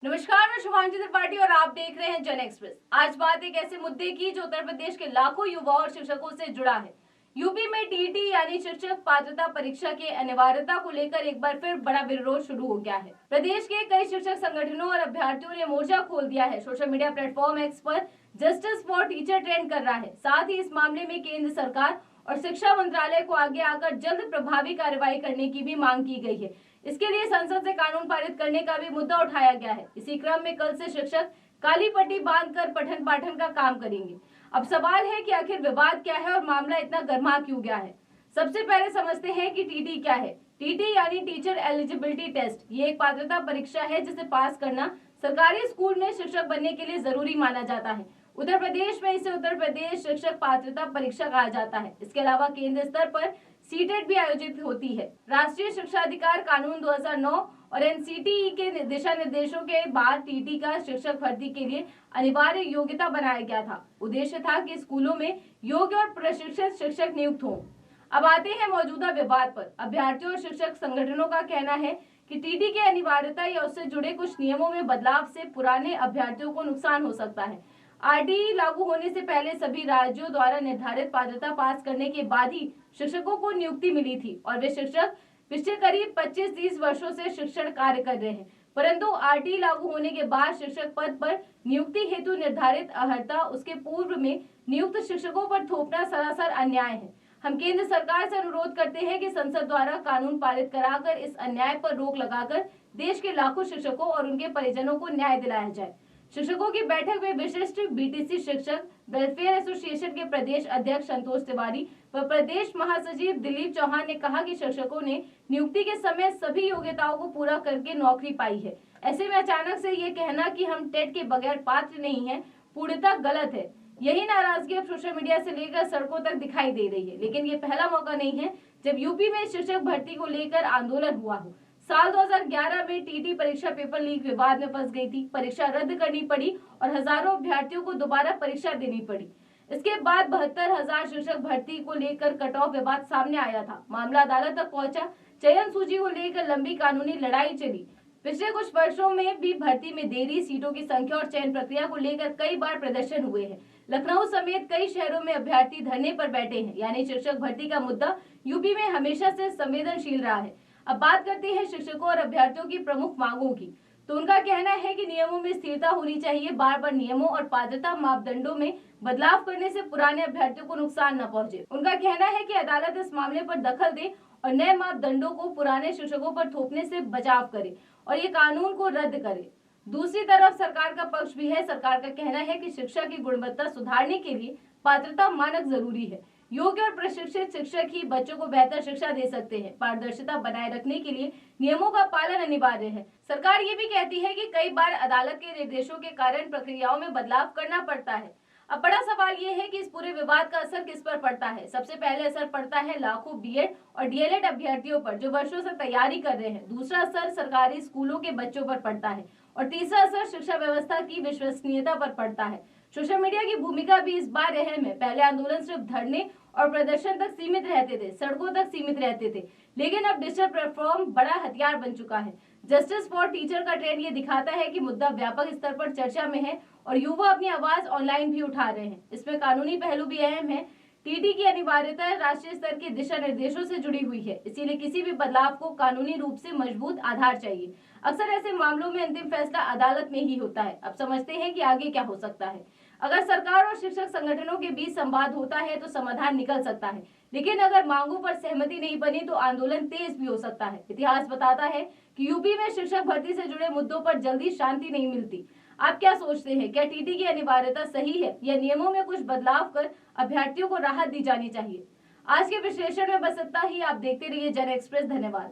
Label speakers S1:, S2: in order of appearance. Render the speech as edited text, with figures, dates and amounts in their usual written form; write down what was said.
S1: नमस्कार, मैं शुभांजलि त्रिपाठी और आप देख रहे हैं जन एक्सप्रेस। आज बात एक ऐसे मुद्दे की जो उत्तर प्रदेश के लाखों युवाओं और शिक्षकों से जुड़ा है। यूपी में टीटी यानी शिक्षक पात्रता परीक्षा की अनिवार्यता को लेकर एक बार फिर बड़ा विरोध शुरू हो गया है। प्रदेश के कई शिक्षक संगठनों और अभ्यर्थियों ने मोर्चा खोल दिया है। सोशल मीडिया प्लेटफॉर्म एक्स पर जस्टिस फॉर टीचर ट्रेंड कर रहा है। साथ ही इस मामले में केंद्र सरकार और शिक्षा मंत्रालय को आगे आकर जल्द प्रभावी कार्रवाई करने की भी मांग की गई है। इसके लिए संसद से कानून पारित करने का भी मुद्दा उठाया गया है। इसी क्रम में कल से शिक्षक काली पट्टी बांधकर पठन पाठन का काम करेंगे। अब सवाल है कि आखिर विवाद क्या है और मामला इतना गर्मा क्यों गया है। सबसे पहले समझते हैं कि टीटी क्या है। टीटी यानी टीचर एलिजिबिलिटी टेस्ट। ये एक पात्रता परीक्षा है जिसे पास करना सरकारी स्कूल में शिक्षक बनने के लिए जरूरी माना जाता है। उत्तर प्रदेश में इसे उत्तर प्रदेश शिक्षक पात्रता परीक्षा कहा जाता है। इसके अलावा केंद्र स्तर पर सीटेट भी आयोजित होती है। राष्ट्रीय शिक्षा अधिकार कानून 2009 और एनसीटीई के दिशा निर्देशों के बाद टीटी का शिक्षक भर्ती के लिए अनिवार्य योग्यता बनाया गया था। उद्देश्य था कि स्कूलों में योग्य और प्रशिक्षित शिक्षक नियुक्त हों। अब आते हैं मौजूदा विवाद पर। अभ्यर्थियों और शिक्षक संगठनों का कहना है कि टीटी की अनिवार्यता या उससे जुड़े कुछ नियमों में बदलाव से पुराने अभ्यर्थियों को नुकसान हो सकता है। आरटीई लागू होने से पहले सभी राज्यों द्वारा निर्धारित पात्रता पास करने के बाद ही शिक्षकों को नियुक्ति मिली थी और वे शिक्षक पिछले करीब 25-30 वर्षों से शिक्षण कार्य कर रहे हैं। परंतु आरटीई लागू होने के बाद शिक्षक पद पर नियुक्ति हेतु निर्धारित अर्हता उसके पूर्व में नियुक्त शिक्षकों पर थोपना सरासर अन्याय है। हम केंद्र सरकार से अनुरोध करते हैं कि संसद द्वारा कानून पारित कराकर इस अन्याय पर रोक लगाकर देश के लाखों शिक्षकों और उनके परिजनों को न्याय दिलाया जाए। शिक्षकों की बैठक में विशिष्ट बीटीसी शिक्षक वेलफेयर एसोसिएशन के प्रदेश अध्यक्ष संतोष तिवारी व प्रदेश महासचिव दिलीप चौहान ने कहा कि शिक्षकों ने नियुक्ति के समय सभी योग्यताओं को पूरा करके नौकरी पाई है। ऐसे में अचानक से ये कहना कि हम टेट के बगैर पात्र नहीं है, पूर्णतः गलत है। यही नाराजगी अब सोशल मीडिया से लेकर सड़कों तक दिखाई दे रही है। लेकिन ये पहला मौका नहीं है जब यूपी में शिक्षक भर्ती को लेकर आंदोलन हुआ हो। साल 2011 में टीटी परीक्षा पेपर लीक विवाद में फंस गई थी। परीक्षा रद्द करनी पड़ी और हजारों अभ्यर्थियों को दोबारा परीक्षा देनी पड़ी। इसके बाद 72,000 शिक्षक भर्ती को लेकर कट ऑफ विवाद सामने आया था। मामला अदालत तक पहुंचा। चयन सूची को लेकर लंबी कानूनी लड़ाई चली। पिछले कुछ वर्षों में भी भर्ती में देरी, सीटों की संख्या और चयन प्रक्रिया को लेकर कई बार प्रदर्शन हुए हैं। लखनऊ समेत कई शहरों में अभ्यर्थी धरने पर बैठे हैं। यानी शिक्षक भर्ती का मुद्दा यूपी में हमेशा से संवेदनशील रहा है। अब बात करते हैं शिक्षकों और अभ्यर्थियों की प्रमुख मांगों की। तो उनका कहना है कि नियमों में स्थिरता होनी चाहिए। बार बार नियमों और पात्रता मापदंडों में बदलाव करने से पुराने अभ्यर्थियों को नुकसान न पहुंचे। उनका कहना है कि अदालत इस मामले पर दखल दे और नए मापदंडों को पुराने शिक्षकों पर थोपने से बचाव करे और ये कानून को रद्द करे। दूसरी तरफ सरकार का पक्ष भी है। सरकार का कहना है कि शिक्षा की गुणवत्ता सुधारने के लिए पात्रता मानक जरूरी है। योग्य और प्रशिक्षित शिक्षक ही बच्चों को बेहतर शिक्षा दे सकते हैं। पारदर्शिता बनाए रखने के लिए नियमों का पालन अनिवार्य है। सरकार ये भी कहती है कि कई बार अदालत के निर्देशों के कारण प्रक्रियाओं में बदलाव करना पड़ता है। अब बड़ा सवाल ये है कि इस पूरे विवाद का असर किस पर पड़ता है। सबसे पहले असर पड़ता है लाखों बीएड और डीएलएड अभ्यर्थियों पर जो वर्षों से तैयारी कर रहे हैं। दूसरा असर सरकारी स्कूलों के बच्चों पर पड़ता है और तीसरा असर शिक्षा व्यवस्था की विश्वसनीयता पर पड़ता है। सोशल मीडिया की भूमिका भी इस बार अहम है। पहले आंदोलन सिर्फ धरने और प्रदर्शन तक सीमित रहते थे, सड़कों तक सीमित रहते थे, लेकिन अब डिजिटल प्लेटफॉर्म बड़ा हथियार बन चुका है। जस्टिस फॉर टीचर का ट्रेंड ये दिखाता है कि मुद्दा व्यापक स्तर पर चर्चा में है और युवा अपनी आवाज ऑनलाइन भी उठा रहे हैं। इसमें कानूनी पहलू भी अहम है। टीटी की अनिवार्यता राष्ट्रीय स्तर के दिशा निर्देशों से जुड़ी हुई है, इसीलिए किसी भी बदलाव को कानूनी रूप से मजबूत आधार चाहिए। अक्सर ऐसे मामलों में अंतिम फैसला अदालत में ही होता है। अब समझते हैं कि आगे क्या हो सकता है। अगर सरकार और शिक्षक संगठनों के बीच संवाद होता है तो समाधान निकल सकता है, लेकिन अगर मांगों पर सहमति नहीं बनी तो आंदोलन तेज भी हो सकता है। इतिहास बताता है कि यूपी में शिक्षक भर्ती से जुड़े मुद्दों पर जल्दी शांति नहीं मिलती। आप क्या सोचते हैं? क्या टीटी की अनिवार्यता सही है या नियमों में कुछ बदलाव कर अभ्यर्थियों को राहत दी जानी चाहिए? आज के विश्लेषण में बस इतना ही। आप देखते रहिए जन एक्सप्रेस। धन्यवाद।